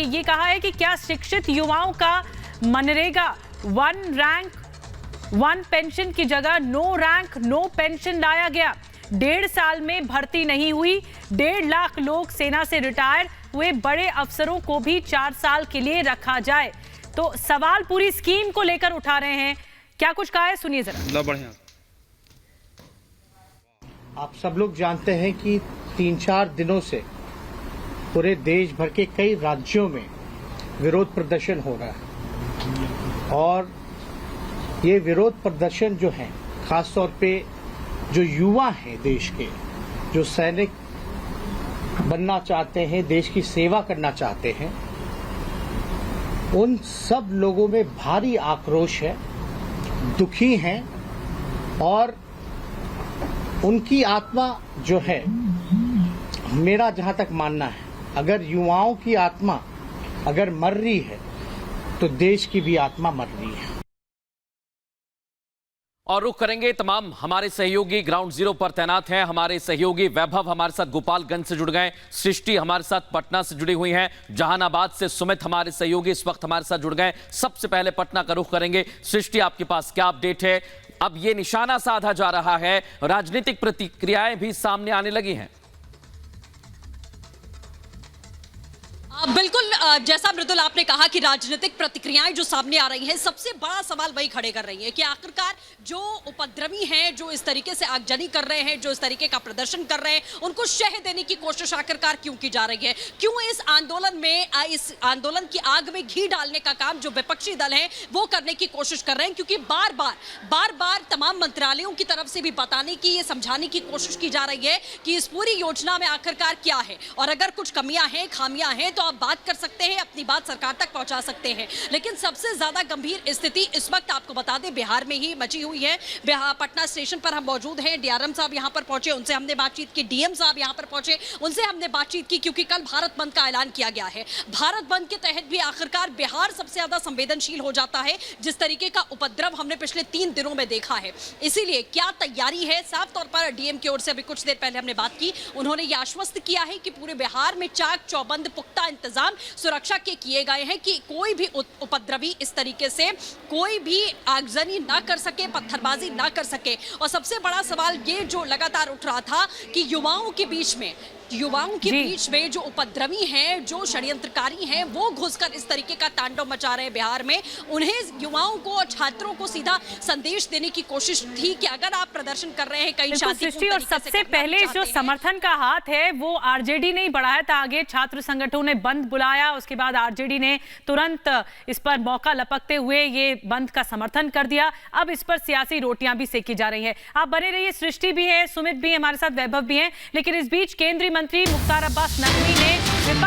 हालांकि ये कहा है कि क्या शिक्षित युवाओं का मनरेगा 1 रैंक 1 पेंशन की जगह नो रैंक नो पेंशन लाया गया। 1.5 साल में भर्ती नहीं हुई। 1.5 लाख लोग सेना से रिटायर हुए। बड़े अफसरों को भी 4 साल के लिए रखा जाए। तो सवाल पूरी स्कीम को लेकर उठा रहे हैं। क्या कुछ कहा है, सुनिए जरा। बढ़िया। आप सब लोग जानते हैं कि 3-4 दिनों से पूरे देश भर के कई राज्यों में विरोध प्रदर्शन हो रहा है और ये विरोध प्रदर्शन जो है खासतौर पे जो युवा हैं देश के, जो सैनिक बनना चाहते हैं, देश की सेवा करना चाहते हैं, उन सब लोगों में भारी आक्रोश है, दुखी हैं और उनकी आत्मा जो है, मेरा जहां तक मानना है, अगर युवाओं की आत्मा अगर मर रही है तो देश की भी आत्मा मर रही है। और रुख करेंगे तमाम हमारे सहयोगी ग्राउंड जीरो पर तैनात हैं। हमारे सहयोगी वैभव हमारे साथ गोपालगंज से जुड़ गए, सृष्टि हमारे साथ पटना से जुड़ी हुई हैं, जहानाबाद से सुमित हमारे सहयोगी इस वक्त हमारे साथ जुड़ गए। सबसे पहले पटना का रुख करेंगे। सृष्टि, आपके पास क्या अपडेट है? अब ये निशाना साधा जा रहा है, राजनीतिक प्रतिक्रियाएं भी सामने आने लगी हैं। बिल्कुल, जैसा मृदुल आपने कहा कि राजनीतिक प्रतिक्रियाएं जो सामने आ रही हैं, सबसे बड़ा सवाल वही खड़े कर रही है कि आखिरकार जो उपद्रवी हैं, जो इस तरीके से आगजनी कर रहे हैं, जो इस तरीके का प्रदर्शन कर रहे हैं, उनको शह देने की कोशिश आखिरकार क्यों की जा रही है? क्यों इस आंदोलन की आग में घी डालने का काम जो विपक्षी दल हैं वो करने की कोशिश कर रहे हैं? क्योंकि बार बार तमाम मंत्रालयों की तरफ से भी बताने की, ये समझाने की कोशिश की जा रही है कि इस पूरी योजना में आखिरकार क्या है और अगर कुछ कमियां हैं, खामियां हैं तो बात कर सकते हैं, अपनी बात सरकार तक पहुंचा सकते हैं। लेकिन सबसे ज्यादा गंभीर स्थिति इस वक्त आपको बता दें बिहार में ही मची हुई है। पटना स्टेशन पर हम मौजूद हैं। डीआरएम साहब यहां पर पहुंचे, उनसे हमने बातचीत की। डीएम साहब यहां पर पहुंचे, उनसे हमने बातचीत की, क्योंकि कल भारत बंद का ऐलान किया गया है। भारत बंद के तहत भी आखिरकार बिहार सबसे ज्यादा संवेदनशील हो जाता है, जिस तरीके का उपद्रव हमने पिछले 3 दिनों में देखा है। इसीलिए क्या तैयारी है? साफ तौर पर डीएम की ओर से अभी कुछ देर पहले हमने बात की, उन्होंने यह आश्वस्त किया है कि पूरे बिहार में चाक चौबंद पुख्ता इंतजाम सुरक्षा के किए गए हैं कि कोई भी उपद्रवी इस तरीके से कोई भी आगजनी ना कर सके, पत्थरबाजी ना कर सके। और सबसे बड़ा सवाल ये जो लगातार उठ रहा था कि युवाओं के बीच में जो उपद्रवी हैं, जो षड्यंत्रकारी हैं, वो घुसकर इस तरीके का तांडव मचा रहे हैं बिहार में। उन्हें युवाओं को और छात्रों को सीधा संदेश देने की कोशिश थी कि अगर आप प्रदर्शन कर रहे हैं कहीं शांति, और सबसे पहले जो समर्थन का हाथ है वो आरजेडी ने ही बढ़ाया था आगे। छात्र संगठनों ने बंद बुलाया, उसके बाद आरजेडी ने तुरंत इस पर मौका लपकते हुए ये बंद का समर्थन कर दिया। अब इस पर सियासी रोटियां भी सेकी जा रही है। आप बने रहिए, सृष्टि भी है, सुमित भी है हमारे साथ, वैभव भी है। लेकिन इस बीच केंद्रीय मंत्री मुख्तार अब्बास नकवी ने विपक्ष